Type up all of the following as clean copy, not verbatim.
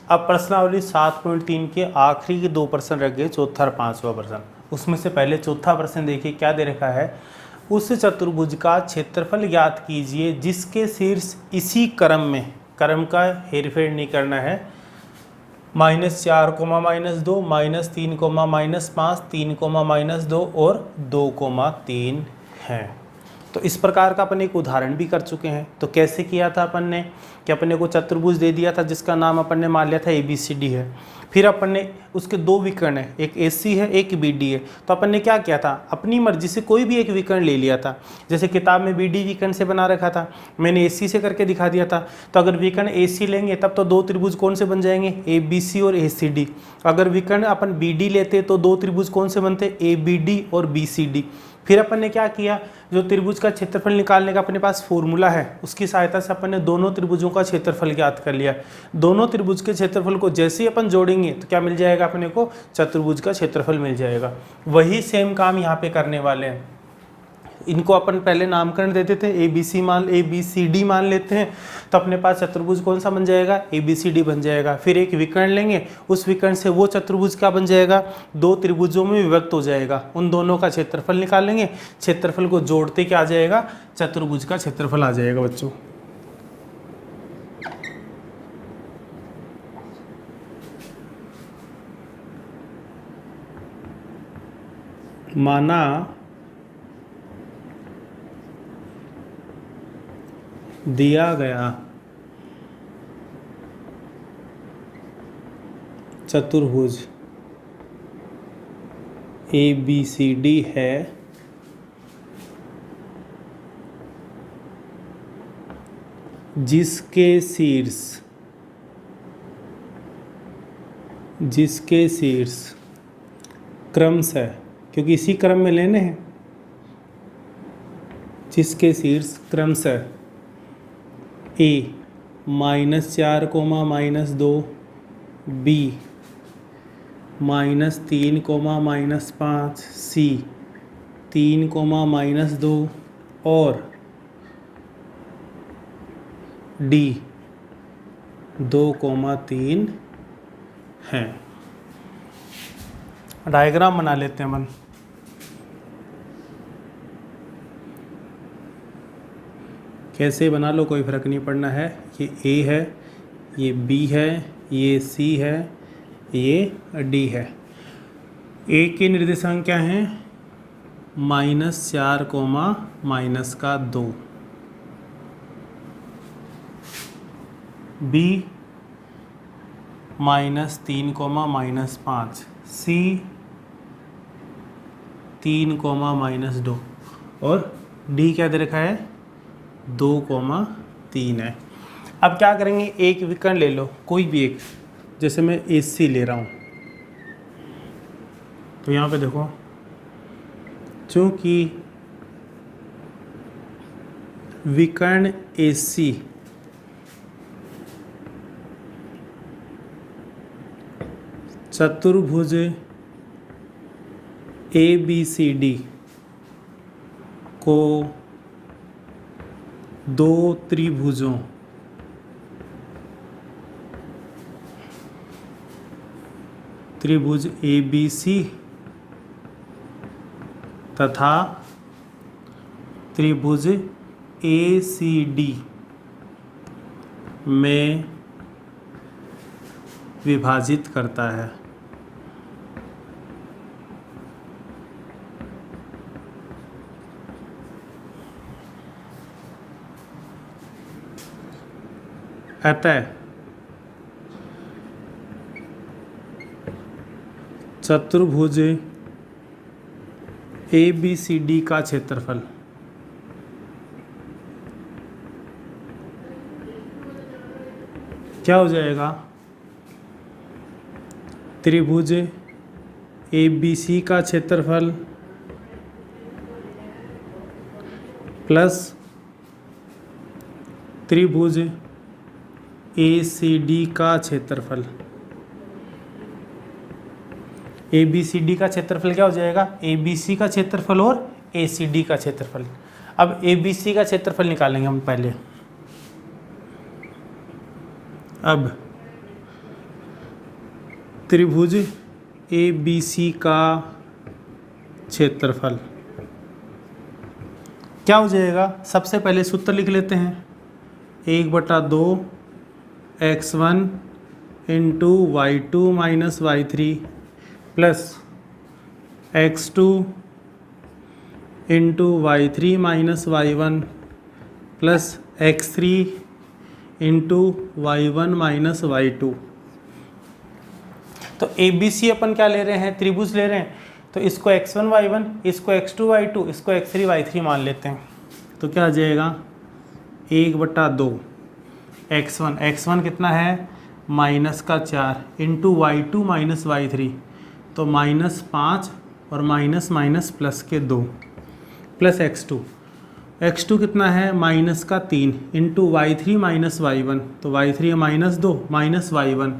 अब प्रश्नावली 7.3 के आखिरी के 2 प्रश्न रह गए, चौथा और 5वां प्रश्न। उसमें से पहले चौथा प्रश्न देखिए क्या दे रखा है। उस चतुर्भुज का क्षेत्रफल ज्ञात कीजिए जिसके शीर्ष इसी क्रम में, क्रम का हेरफेर नहीं करना है, -4, -2, -3, -5, 3, -2 और 2, 3 है। तो इस प्रकार का अपन एक उदाहरण भी कर चुके हैं। तो कैसे किया था अपन ने कि अपने को चतुर्भुज दे दिया था जिसका नाम अपन ने मान लिया था ABCD है। फिर अपन ने उसके 2 विकर्ण है, एक AC है एक BD है। तो अपन ने क्या किया था, अपनी मर्जी से कोई भी एक विकर्ण ले लिया था। जैसे किताब में BD विकर्ण से बना रखा था, मैंने AC से करके दिखा दिया था। तो अगर विकर्ण AC लेंगे तब तो 2 त्रिभुज कौन से बन जाएंगे, ABC और ACD। अगर विकर्ण अपन BD लेते तो 2 त्रिभुज कौन से बनते, ABD और BCD। फिर अपन ने क्या किया, जो त्रिभुज का क्षेत्रफल निकालने का अपने पास फॉर्मूला है उसकी सहायता से अपन ने दोनों त्रिभुजों का क्षेत्रफल ज्ञात कर लिया। दोनों त्रिभुज के क्षेत्रफल को जैसे ही अपन जोड़ेंगे तो क्या मिल जाएगा, अपने को चतुर्भुज का क्षेत्रफल मिल जाएगा। वही सेम काम यहाँ पे करने वाले हैं। इनको अपन पहले नामकरण देते थे, ABCD मान लेते हैं, तो अपने पास चतुर्भुज कौन सा बन जाएगा, ABCD बन जाएगा। फिर एक विकर्ण लेंगे, उस विकर्ण से वो चतुर्भुज क्या बन जाएगा, 2 त्रिभुजों में विभक्त हो जाएगा। उन दोनों का क्षेत्रफल निकालेंगे, क्षेत्रफल को जोड़ते क्या आ जाएगा, चतुर्भुज का क्षेत्रफल आ जाएगा बच्चों। माना दिया गया चतुर्भुज ABCD है जिसके शीर्ष क्रमशः, क्योंकि इसी क्रम में लेने हैं, जिसके शीर्ष क्रमशः A -4, -2, B -3, -5, C 3, -2 और D 2, 3 है। डायग्राम बना लेते हैं अपन। कैसे बना लो कोई फ़र्क नहीं पड़ना है। ये A है, ये B है, ये C है, ये D है। A के निर्देशांक क्या हैं, -4, -2, B -3, -5, C 3, -2 और D क्या दे रखा है, 2, 3 है। अब क्या करेंगे, एक विकर्ण ले लो कोई भी एक, जैसे मैं AC ले रहा हूँ। तो यहाँ पे देखो, चूंकि विकर्ण AC चतुर्भुज ABCD को 2 त्रिभुजों त्रिभुज ABC तथा त्रिभुज ACD में विभाजित करता है। अतः चतुर्भुज ABCD का क्षेत्रफल क्या हो जाएगा, त्रिभुज ABC का क्षेत्रफल प्लस त्रिभुज ACD का क्षेत्रफल। ABCD का क्षेत्रफल क्या हो जाएगा, ABC का क्षेत्रफल और ACD का क्षेत्रफल। अब ABC का क्षेत्रफल निकालेंगे हम पहले। अब त्रिभुज ए बी सी का क्षेत्रफल क्या हो जाएगा? सबसे पहले सूत्र लिख लेते हैं, 1/2 x1 into y2 minus y3 plus x2 into y3 minus y1 plus x3 into y1 minus y2। तो ए बी सी अपन क्या ले रहे हैं? त्रिभुज ले रहे हैं, तो इसको x1 y1, इसको x2 y2, इसको x3 y3 मान लेते हैं। तो क्या आ जाएगा? 1/2 x1 कितना है? -4 इंटू y2 माइनस y3, तो -5 और माइनस माइनस प्लस के 2 प्लस x2 कितना है? -3 इंटू y3 माइनस y1, तो y3 है -2 माइनस y1,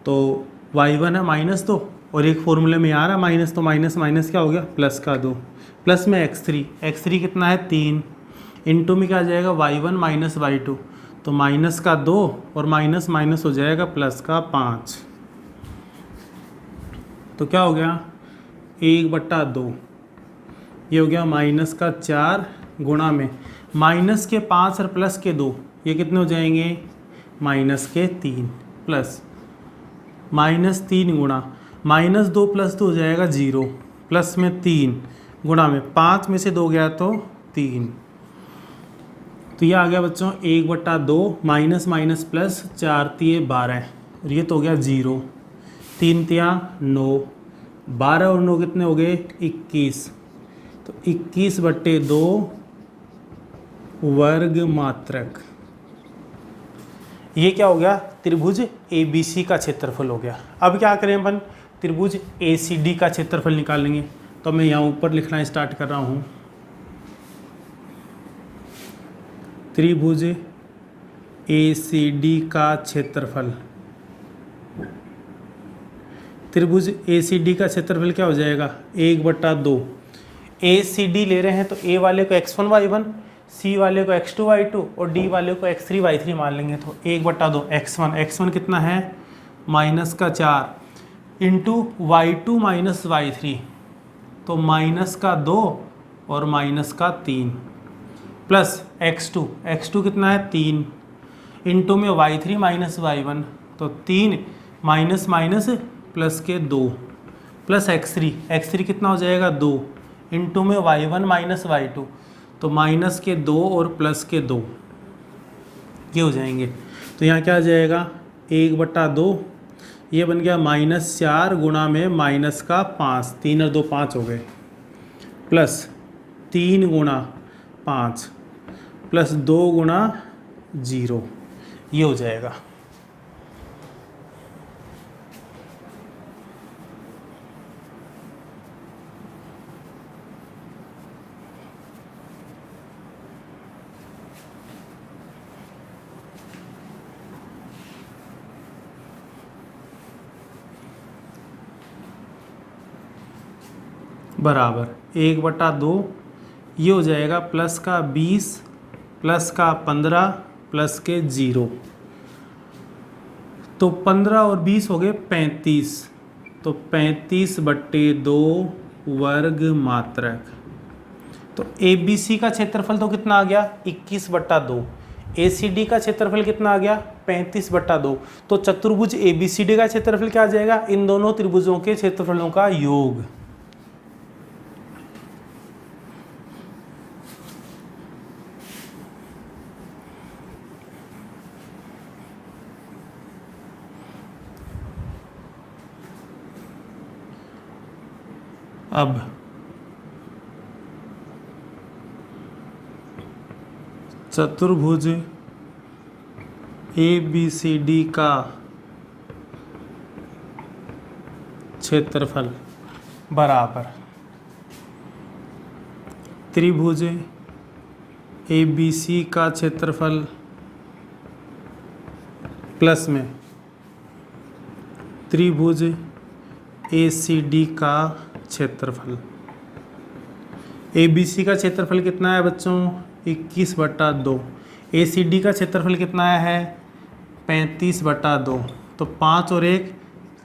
तो y1 है -2 और एक फॉर्मूले में आ रहा माइनस, तो माइनस माइनस क्या हो गया? प्लस का 2 प्लस में x3 कितना है? 3 इंटू में क्या आ जाएगा? y1 माइनस y2, तो माइनस का 2 और माइनस माइनस हो जाएगा प्लस का 5। तो क्या हो गया? 1/2 ये हो गया -4 गुणा में माइनस के 5 और प्लस के 2, ये कितने हो जाएंगे? -3 प्लस -3 गुणा -2 प्लस 2 हो जाएगा 0 प्लस में 3 गुणा में 5 में से 2 गया तो 3। तो ये आ गया बच्चों 1/2 माइनस माइनस प्लस 4 × 12 और ये तो हो गया 0, 3 × 9, 12 और 9 कितने हो गए? 21, तो 21/2 वर्ग मात्रक। ये क्या हो गया? त्रिभुज ए बी सी का क्षेत्रफल हो गया। अब क्या करें अपन? त्रिभुज ए सी डी का क्षेत्रफल निकालेंगे। तो मैं यहाँ ऊपर लिखना स्टार्ट कर रहा हूँ, त्रिभुज ए सी डी का क्षेत्रफल। त्रिभुज ए सी डी का क्षेत्रफल क्या हो जाएगा? 1/2 ए सी डी ले रहे हैं, तो ए वाले को x1 y1, सी वाले को x2 y2 और डी वाले को x3 y3 मान लेंगे। तो 1/2 x1 कितना है? -4 इंटू y2 माइनस y3, तो -2 और -3 प्लस x2 कितना है? 3 इंटू में y3 माइनस y1, तो 3 माइनस माइनस प्लस के 2 प्लस x3 कितना हो जाएगा? 2 इंटू में y1 माइनस y2, तो माइनस के 2 और प्लस के 2 ये हो जाएंगे। तो यहाँ क्या आ जाएगा? 1/2 ये बन गया -4 गुणा में -5, 3 और 2 5 हो गए, प्लस 3 गुणा 5 प्लस 2 गुणा 0 ये हो जाएगा। बराबर 1/2 ये हो जाएगा प्लस का 20 प्लस का 15 प्लस के 0, तो 15 और 20 हो गए 35, तो 35/2 वर्ग मात्रक। तो ए बी सी का क्षेत्रफल तो कितना आ गया? 21/2। ए सी डी का क्षेत्रफल कितना आ गया? 35/2। तो चतुर्भुज ए बी सी डी का क्षेत्रफल क्या आ जाएगा? इन दोनों त्रिभुजों के क्षेत्रफलों का योग। अब चतुर्भुज ए बी सी डी का क्षेत्रफल बराबर त्रिभुज ए बी सी का क्षेत्रफल प्लस में त्रिभुज ए सी डी का क्षेत्रफल। ए बी सी का क्षेत्रफल कितना है बच्चों? 21/2। ए सी डी का क्षेत्रफल कितना है? 35/2। तो 5 और 1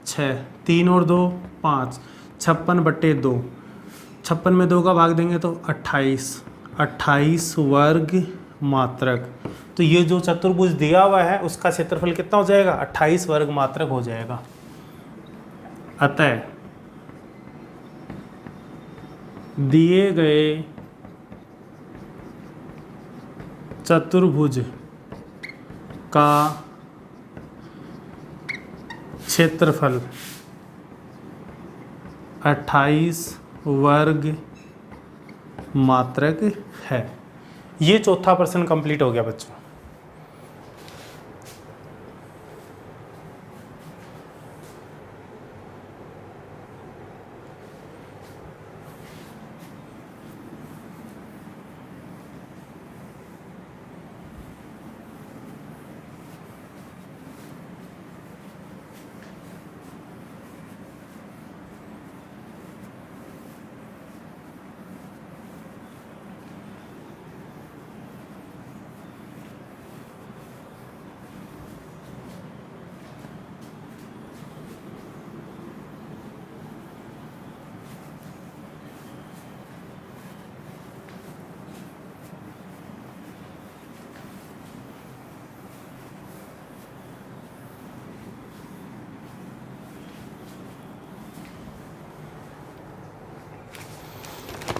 6, 3 और 2 5, 56/2, 56 में 2 का भाग देंगे तो 28 वर्ग मात्रक। तो ये जो चतुर्भुज दिया हुआ है उसका क्षेत्रफल कितना हो जाएगा? 28 वर्ग मात्रक हो जाएगा। अतः दिए गए चतुर्भुज का क्षेत्रफल 28 वर्ग मात्रक है। ये चौथा प्रश्न कंप्लीट हो गया बच्चों।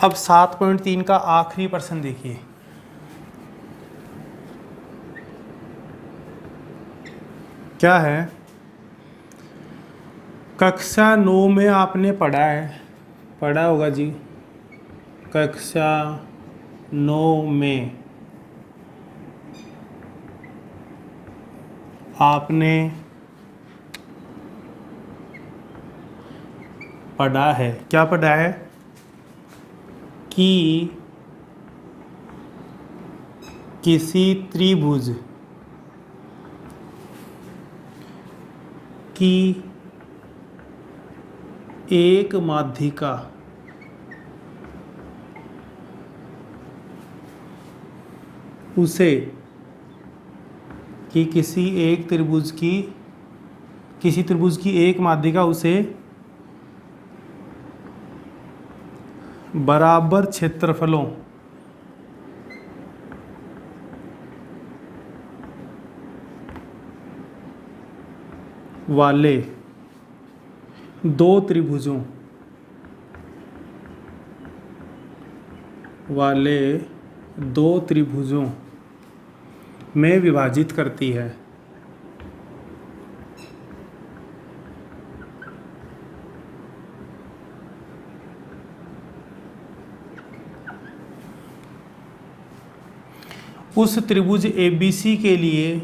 अब 7.3 का आखिरी प्रश्न देखिए। क्या है? कक्षा 9 में आपने पढ़ा होगा जी। कक्षा 9 में आपने पढ़ा है, क्या पढ़ा है कि किसी त्रिभुज की एक माध्यिका उसे कि किसी त्रिभुज की एक माध्यिका उसे बराबर क्षेत्रफलों वाले दो त्रिभुजों में विभाजित करती है। उस त्रिभुज ABC के लिए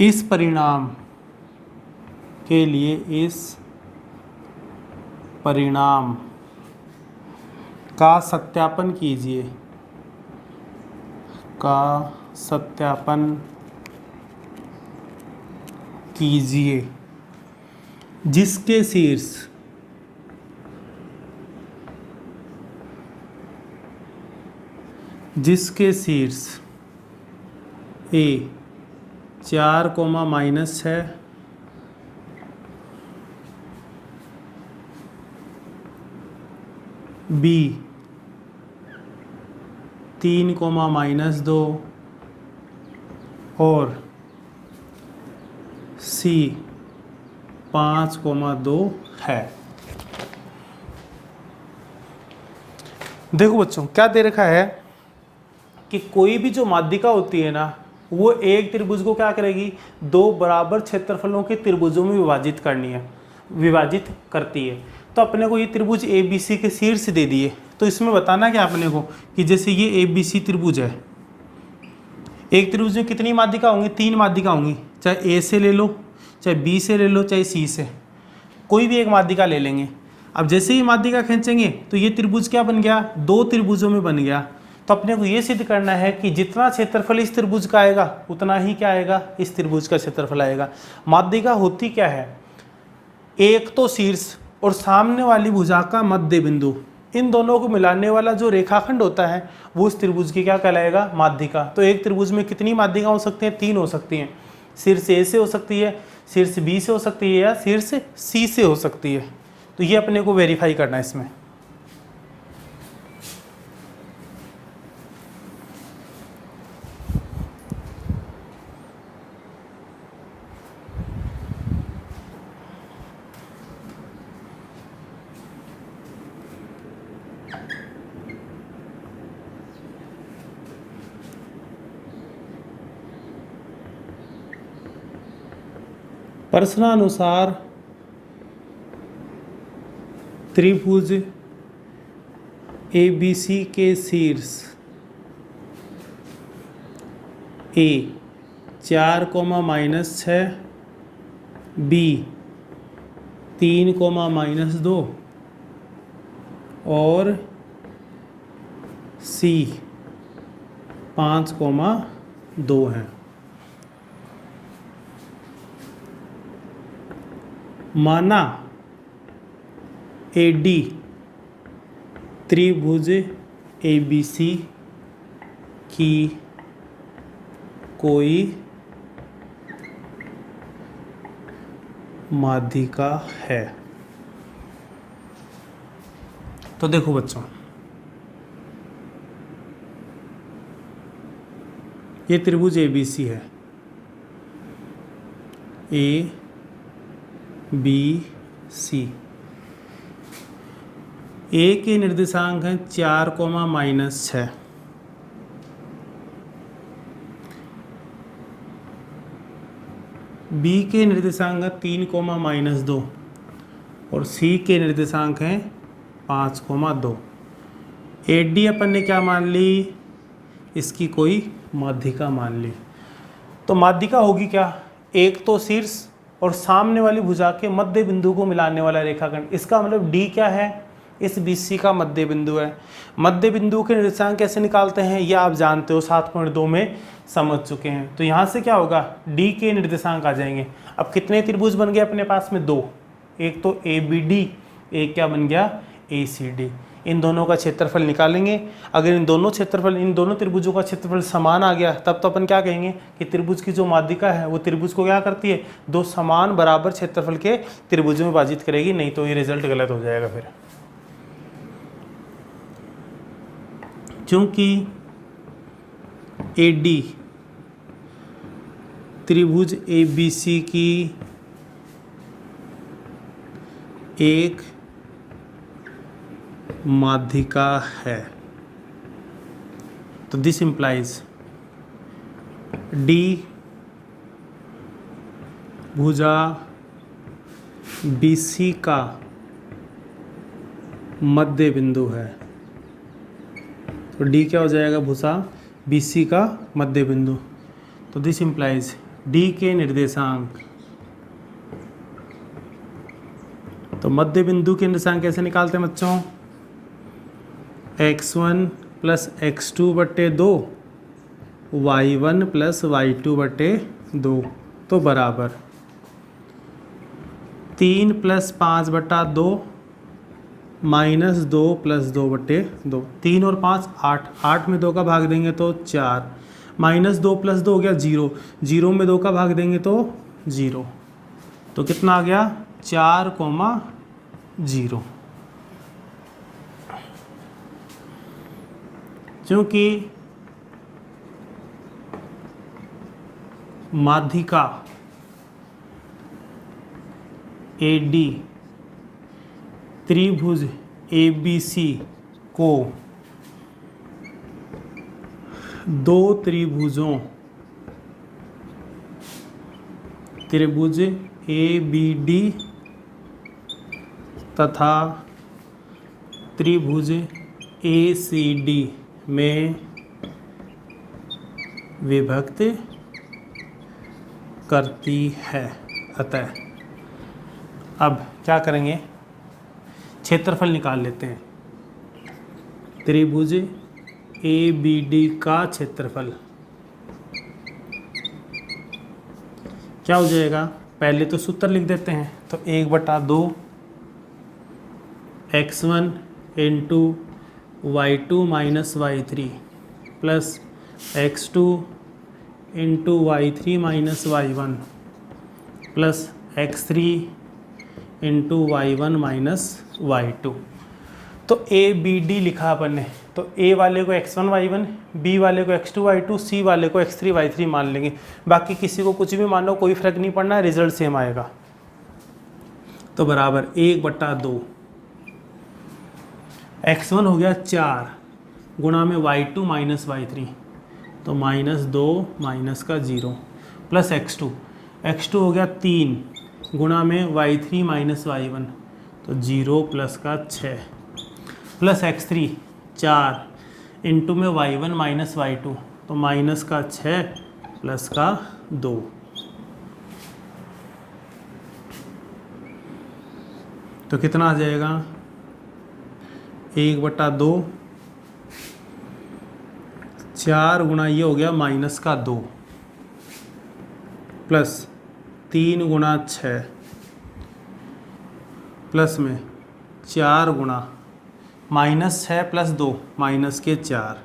इस परिणाम का सत्यापन कीजिए जिसके शीर्ष A 4, -6 B 3, -2 और C 5,2 है। देखो बच्चों क्या दे रखा है कि कोई भी जो माध्यिका होती है ना, वो एक त्रिभुज को क्या करेगी? दो बराबर क्षेत्रफलों के त्रिभुजों में विभाजित करती है। तो अपने को ये त्रिभुज ABC के शीर्ष दे दिए, तो इसमें बताना क्या अपने को कि जैसे ये ABC त्रिभुज है, एक त्रिभुज में कितनी माध्यिका होंगी? 3 माध्यिका होंगी। चाहे A से ले लो, चाहे B से ले लो, चाहे C से, कोई भी एक माध्यिका ले लेंगे। अब जैसे ही माध्यिका खींचेंगे तो ये त्रिभुज क्या बन गया? 2 त्रिभुजों में बन गया। तो अपने को ये सिद्ध करना है कि जितना क्षेत्रफल इस त्रिभुज का आएगा उतना ही क्या आएगा? इस त्रिभुज का क्षेत्रफल आएगा। माध्यिका होती क्या है? एक तो शीर्ष और सामने वाली भुजा का मध्य बिंदु, इन दोनों को मिलाने वाला जो रेखाखंड होता है वो इस त्रिभुज की क्या कहलाएगा? माध्यिका। तो एक त्रिभुज में कितनी माध्यिका हो सकती हैं? 3 हो सकती हैं। शीर्ष ए से हो सकती है, शीर्ष बी से हो सकती है, या शीर्ष सी से हो सकती है। तो ये अपने को वेरीफाई करना है इसमें। प्रश्नानुसार त्रिभुज ABC के शीर्ष A 4,-6, B 3,-2 और C 5,2 हैं। माना AD त्रिभुज ABC की कोई माध्यिका है। तो देखो बच्चों, ये त्रिभुज ABC है, ABC। A के निर्देशांक हैं 4,-6, B के निर्देशांक हैं 3,-2 और C के निर्देशांक हैं 5,2। AD अपन ने क्या मान ली? इसकी कोई माध्यिका मान ली। तो माध्यिका होगी क्या? एक तो शीर्ष और सामने वाली भुजा के मध्य बिंदु को मिलाने वाला रेखाखंड। इसका मतलब D क्या है? इस BC का मध्य बिंदु है। मध्य बिंदु के निर्देशांक कैसे निकालते हैं ये आप जानते हो, 7.2 में समझ चुके हैं। तो यहाँ से क्या होगा? D के निर्देशांक आ जाएंगे। अब कितने त्रिभुज बन गए अपने पास में? 2। एक तो ABD, एक क्या बन गया? ACD। इन दोनों का क्षेत्रफल निकालेंगे। अगर इन दोनों त्रिभुजों का क्षेत्रफल समान आ गया तब तो अपन क्या कहेंगे कि त्रिभुज की जो माध्यिका है वो त्रिभुज को क्या करती है? 2 समान बराबर क्षेत्रफल के त्रिभुजों में विभाजित करेगी, नहीं तो ये रिजल्ट गलत हो जाएगा फिर। क्योंकि AD त्रिभुज ABC की एक माध्यिका है, तो दिस इंप्लाइज D भुजा BC का मध्य बिंदु है। तो D क्या हो जाएगा? भुजा BC का मध्य बिंदु। तो दिस इंप्लाइज D के निर्देशांक, तो मध्य बिंदु के निर्देशांक कैसे निकालते हैं बच्चों? x1 + x2/2 y1 + y2/2 तो बराबर 3 + 5/2 -2 + 2/2। 3 और 5 8, 8 में 2 का भाग देंगे तो 4, -2 + 2 हो गया 0, 0 में 2 का भाग देंगे तो 0। तो कितना आ गया? 4,0। क्योंकि माध्यिका AD त्रिभुज ABC को 2 त्रिभुजों त्रिभुज ABD तथा त्रिभुज ACD में विभक्त करती है। अतः अब क्या करेंगे? क्षेत्रफल निकाल लेते हैं। त्रिभुज ABD का क्षेत्रफल क्या हो जाएगा? पहले तो सूत्र लिख देते हैं। तो 1/2 x1 into y2 minus y3 plus x2 into y3 minus y1 plus x3 into y1 minus y2। तो a b d लिखा अपन ने, तो a वाले को x1 y1, b वाले को x2 y2, c वाले को x3 y3 मान लेंगे। बाकी किसी को कुछ भी मान लो, कोई फर्क नहीं पड़ना, रिजल्ट सेम आएगा। तो बराबर 1/2 x1 हो गया 4 गुणा में y2 माइनस y3, तो -2 माइनस का 0 प्लस x2 हो गया 3 गुणा में y3 माइनस y1, तो 0 प्लस का 6 प्लस x3 4 इंटू में y1 माइनस y2, तो माइनस का 6 प्लस का 2। तो कितना आ जाएगा 1/2 4 गुणा ये हो गया माइनस का 2 प्लस 3 गुणा 6 प्लस में 4 गुणा -6 प्लस 2 माइनस के 4,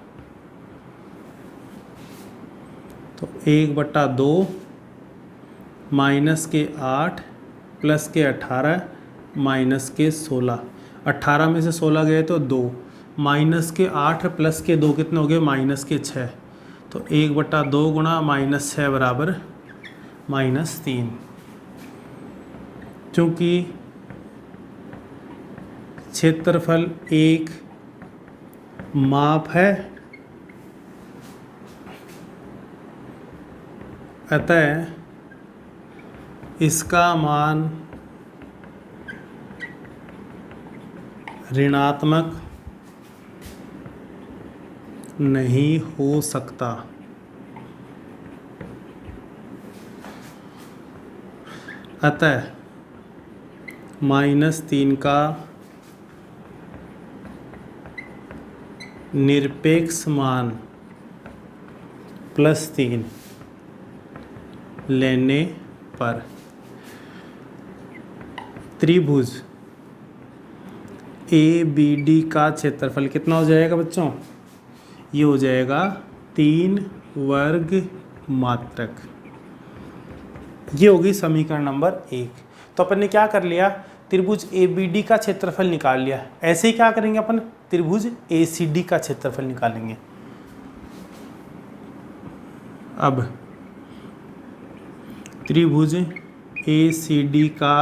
तो 1/2 माइनस के 8 प्लस के 18 माइनस के 16, 18 में से 16 गए तो 2, माइनस के 8 प्लस के 2 कितने हो गए माइनस के 6, तो 1/2 गुणा -6 बराबर -3। चूँकि क्षेत्रफल एक माप है, अतः इसका मान ऋणात्मक नहीं हो सकता। अतः -3 का निरपेक्ष मान +3 लेने पर त्रिभुज ABD का क्षेत्रफल कितना हो जाएगा बच्चों? ये हो जाएगा 3 वर्ग मात्रक। ये होगी समीकरण नंबर 1। तो अपन ने क्या कर लिया, त्रिभुज ABD का क्षेत्रफल निकाल लिया। ऐसे ही क्या करेंगे अपन, त्रिभुज ACD का क्षेत्रफल निकालेंगे। अब त्रिभुज ACD का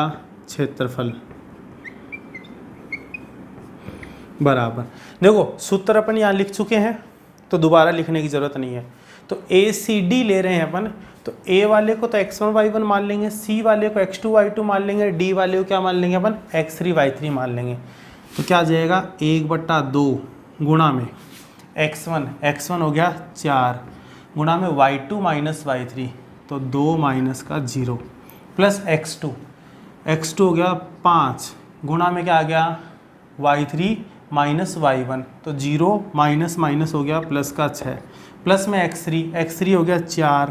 क्षेत्रफल बराबर, देखो सूत्र अपन यहाँ लिख चुके हैं तो दोबारा लिखने की ज़रूरत नहीं है। तो ACD ले रहे हैं अपन, तो A वाले को तो x1 y1 मान लेंगे, C वाले को x2 y2 मान लेंगे, D वाले को क्या मान लेंगे अपन x3 y3 मान लेंगे। तो क्या आ जाएगा 1/2 गुणा में x1 हो गया 4 गुणा में y2 माइनस y3, तो 2 माइनस का 0 प्लस x2 हो गया 5 गुणा में क्या आ गया y3 माइनस y1, तो 0 माइनस माइनस हो गया प्लस का 6 प्लस में x3 हो गया 4,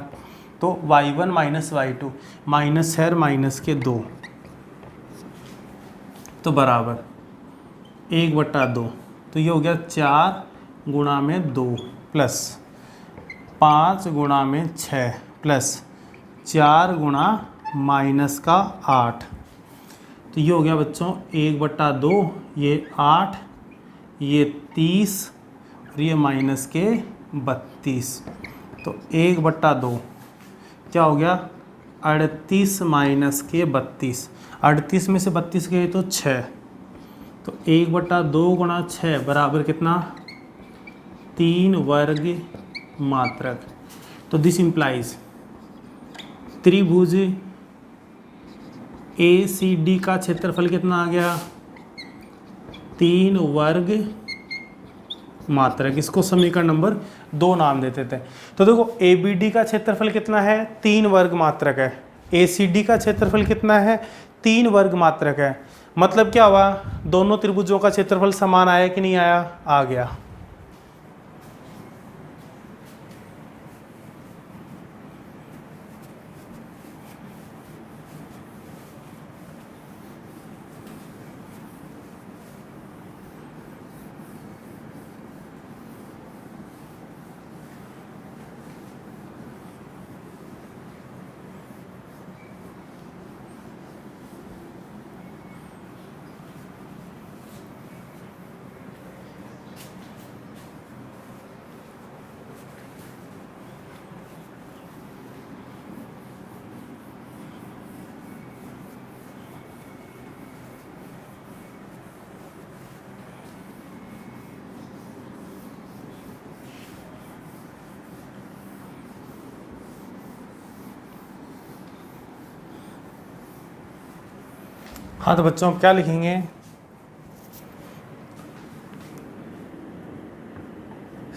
तो y1 minus y2 minus 6 minus के 2, तो बराबर 1/2। तो ये हो गया 4 गुणा में 2 प्लस 5 गुणा में 6 प्लस 4 गुणा माइनस का 8, तो ये हो गया बच्चों 1/2, ये 8, ये 30 और ये माइनस के 32, तो 1/2 क्या हो गया 38 माइनस के 32, 38 में से 32 गए तो 6, तो 1/2 गुणा 6 बराबर कितना 3 वर्ग मात्रक। तो दिस इम्प्लाइज त्रिभुज ACD का क्षेत्रफल कितना आ गया 3 वर्ग मात्रक। इसको समीकरण नंबर 2 नाम देते थे। तो देखो ABD का क्षेत्रफल कितना है 3 वर्ग मात्रक है, ACD का क्षेत्रफल कितना है 3 वर्ग मात्रक है। मतलब क्या हुआ, दोनों त्रिभुजों का क्षेत्रफल समान आया कि नहीं आया, आ गया। हाँ तो बच्चों अब क्या लिखेंगे,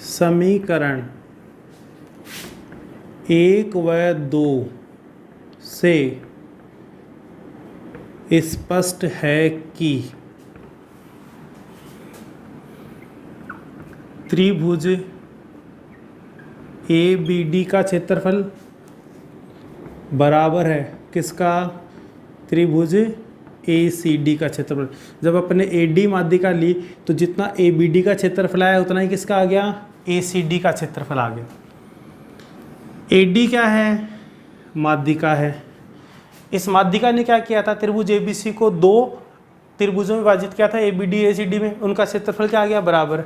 समीकरण 1 व 2 से स्पष्ट है कि त्रिभुज ABD का क्षेत्रफल बराबर है किसका, त्रिभुज ACD का क्षेत्रफल। जब अपने AD माध्यिका ली तो जितना ABD का क्षेत्रफल आया उतना ही किसका आ गया, ACD का क्षेत्रफल आ गया। AD क्या है, माध्यिका है। इस माध्यिका ने क्या किया था, त्रिभुज ABC को दो त्रिभुजों में विभाजित किया था, ABD ACD में, उनका क्षेत्रफल क्या आ गया, बराबर।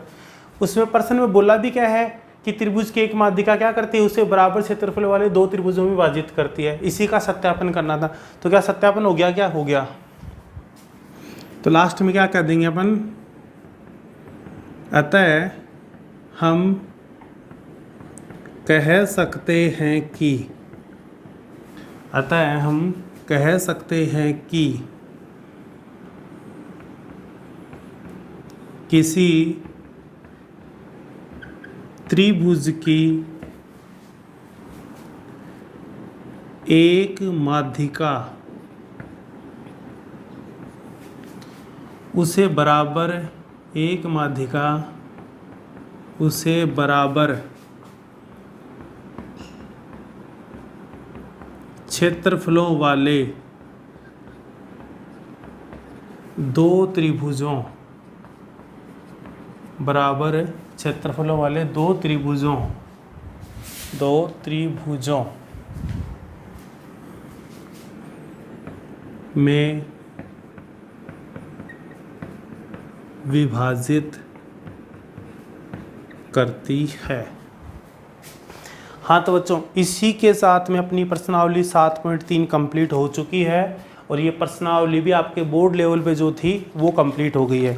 उसमें प्रश्न में बोला भी क्या है कि त्रिभुज की एक माध्यिका क्या करती है, उसे बराबर क्षेत्रफल वाले दो त्रिभुजों में विभाजित करती है। इसी का सत्यापन करना था। तो क्या सत्यापन हो गया, क्या हो गया। तो लास्ट में क्या कर देंगे अपन, अतः हम कह सकते हैं कि, अतः हम कह सकते हैं कि किसी त्रिभुज की एक माध्यिका उसे बराबर, एक माध्यिका उसे बराबर क्षेत्रफलों वाले दो त्रिभुजों, बराबर क्षेत्रफलों वाले दो त्रिभुजों में विभाजित करती है। हाँ तो बच्चों इसी के साथ में अपनी प्रश्नावली 7.3 कंप्लीट हो चुकी है और ये प्रश्नावली भी आपके बोर्ड लेवल पे जो थी वो कंप्लीट हो गई है।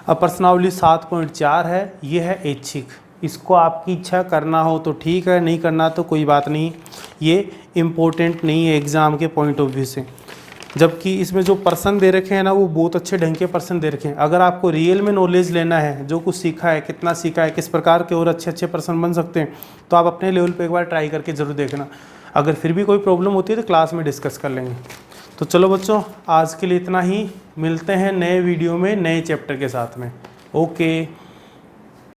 अब प्रश्नावली 7.4 है, ये है ऐच्छिक। इसको आपकी इच्छा करना हो तो ठीक है, नहीं करना तो कोई बात नहीं, ये इम्पोर्टेंट नहीं है एग्ज़ाम के पॉइंट ऑफ व्यू से। जबकि इसमें जो पर्सन दे रखे हैं ना वो बहुत अच्छे ढंग के पर्सन दे रखे हैं। अगर आपको रियल में नॉलेज लेना है, जो कुछ सीखा है, कितना सीखा है, किस प्रकार के और अच्छे अच्छे पर्सन बन सकते हैं, तो आप अपने लेवल पे एक बार ट्राई करके ज़रूर देखना। अगर फिर भी कोई प्रॉब्लम होती है तो क्लास में डिस्कस कर लेंगे। तो चलो बच्चों आज के लिए इतना ही, मिलते हैं नए वीडियो में नए चैप्टर के साथ में। ओके।